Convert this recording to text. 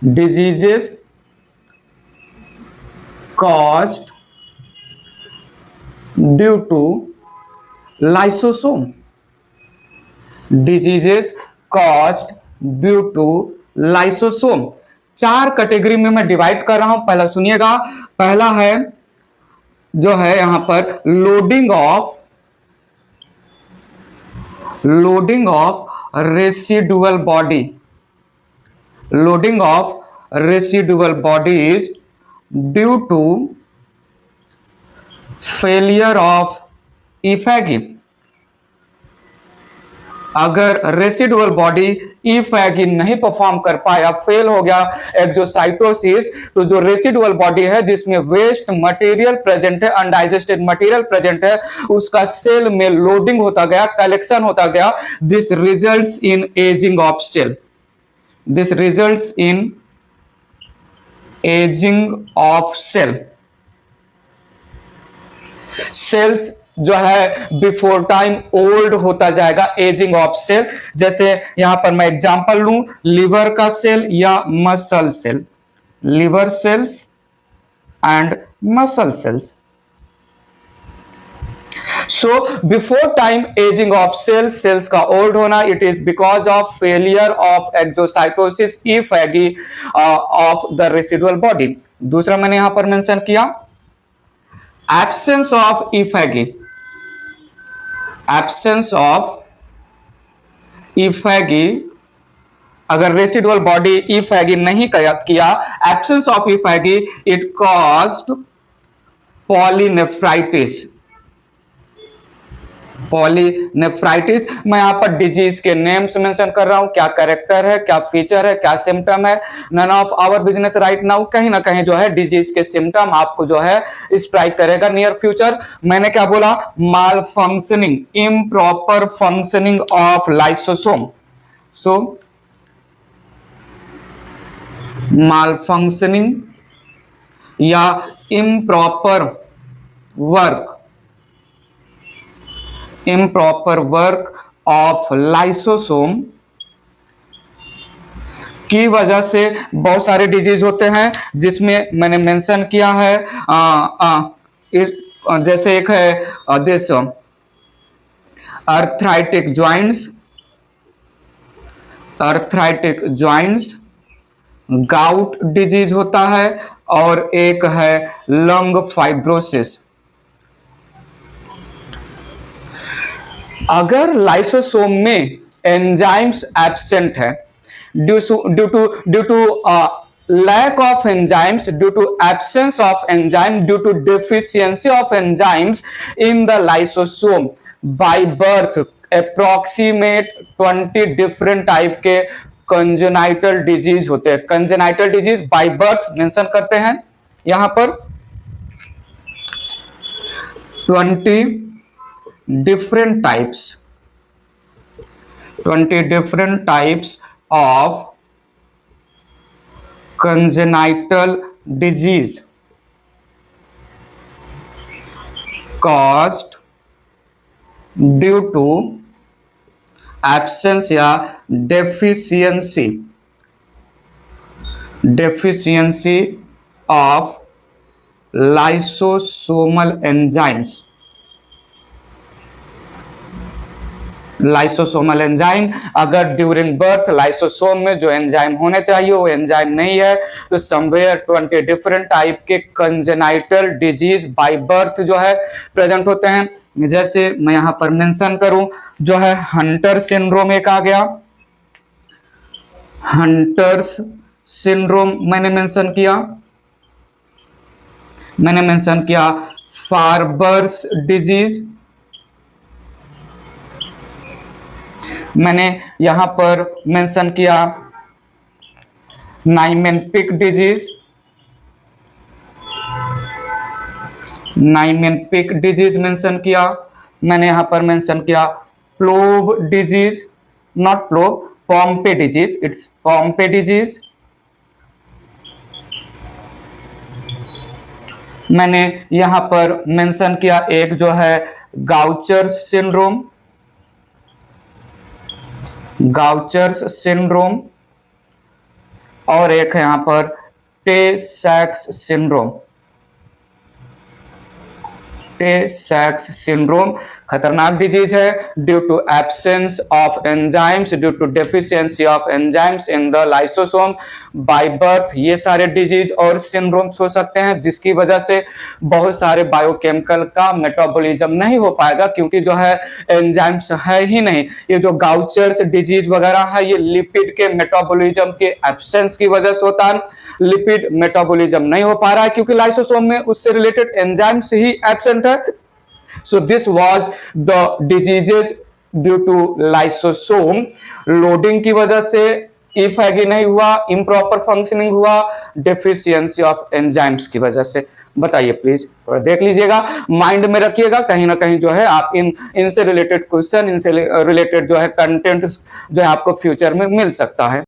Diseases caused due to lysosome. Diseases caused due to lysosome. चार category में मैं divide कर रहा हूं, पहला सुनिएगा। पहला है जो है यहां पर loading of residual body. Loading of residual body is due to failure of ephagy. अगर रेसिडुअल बॉडी इफेगी नहीं परफॉर्म कर पाया, फेल हो गया एक्सोसाइटोसिस, तो जो रेसिडुअल बॉडी है जिसमें वेस्ट मटेरियल प्रेजेंट है, अनडाइजेस्टेड मटेरियल प्रेजेंट है, उसका सेल में लोडिंग होता गया, कलेक्शन होता गया। This results in ageing of cell. This results in ageing of cell. Cells जो है बिफोर टाइम ओल्ड होता जाएगा, एजिंग ऑफ सेल। जैसे यहां पर मैं एग्जांपल लूं, लिवर का सेल या muscle cell, liver cells and muscle cells. So before time ageing of cells, cells का ओल्ड होना, it is because of failure of exocytosis ephagy of the residual body. दूसरा मैंने यहां पर मेंशन किया absence of ephagy. Absence of ephagy, अगर residual body ephagy नहीं किया, absence of ephagy, it caused pyelonephritis. Pyelonephritis, मैं यहां पर डिजीज के नेम्स मेंशन कर रहा हूं, क्या कैरेक्टर है, क्या फीचर है, क्या सिम्टम है। None of our business right now. कहीं ना कहीं जो है डिजीज के सिम्टम आपको जो है स्ट्राइक करेगा नियर फ्यूचर। मैंने क्या बोला, malfunctioning, improper functioning of lysosome. So malfunctioning या इम्प्रॉपर वर्क ऑफ लाइसोसोम की वजह से बहुत सारे डिजीज होते हैं, जिसमें मैंने मेंशन किया है जैसे एक है this arthritic joints, gout disease होता है, और एक है लंग फाइब्रोसिस। अगर लाइसोसोम में एंजाइम्स एब्सेंट है, due to lack of enzymes, due to absence of enzyme, due to deficiency of enzymes in the lysosome, by birth approximate 20 different type के congenital disease होते हैं। Congenital disease by birth mention करते हैं यहां पर 20 different types of congenital disease caused due to absence या deficiency of lysosomal enzymes। Lysosomal enzyme, अगर during birth lysosome में जो एंजाइम होने चाहिए वो एंजाइम नहीं है, तो समवेयर 20 डिफरेंट टाइप के कंजेनाइटल डिजीज बाय बर्थ जो है प्रेजेंट होते हैं। जैसे मैं यहां पर मेंशन करूं, जो है हंटर सिंड्रोम एक आ गया, हंटर्स सिंड्रोम मैंने मेंशन किया, फार्बर्स डिजीज मैंने यहां पर मेंशन किया, नाइमेनपिक डिजीज मेंशन किया। मैंने यहां पर मेंशन किया plove disease, not plove, Pompe disease, it's Pompe disease. मैंने यहां पर मेंशन किया एक जो है गाउचर्स सिंड्रोम, और एक है यहाँ पर टे सैक्स सिंड्रोम। टे-सैक्स सिंड्रोम खतरनाक डिजीज है due to absence of enzymes, due to deficiency of enzymes in the lysosome by birth. ये सारे डिजीज और सिंड्रोम्स हो सकते हैं जिसकी वजह से बहुत सारे बायोकेमिकल का मेटाबॉलिज्म नहीं हो पाएगा, क्योंकि जो है एंजाइम्स है ही नहीं। ये जो गाउचर्स डिजीज वगैरह है ये लिपिड के मेटाबॉलिज्म के एब्सेंस की वजह से होता है। लिपिड मेटाबॉलिज्म नहीं हो पा रहा है क्योंकि लाइसोसोम में उससे रिलेटेड एंजाइम्स ही एब्सेंट है। So this was the diseases due to lysosome loading की वजह से if है कि नहीं हुआ, improper functioning हुआ, deficiency of enzymes की वजह से। बताइए प्लीज, थोड़ा देख लीजिएगा, माइंड में रखिएगा, कहीं ना कहीं जो है आप इनसे रिलेटेड क्वेश्चन, इनसे रिलेटेड जो है कंटेंट जो है आपको फ्यूचर में मिल सकता है।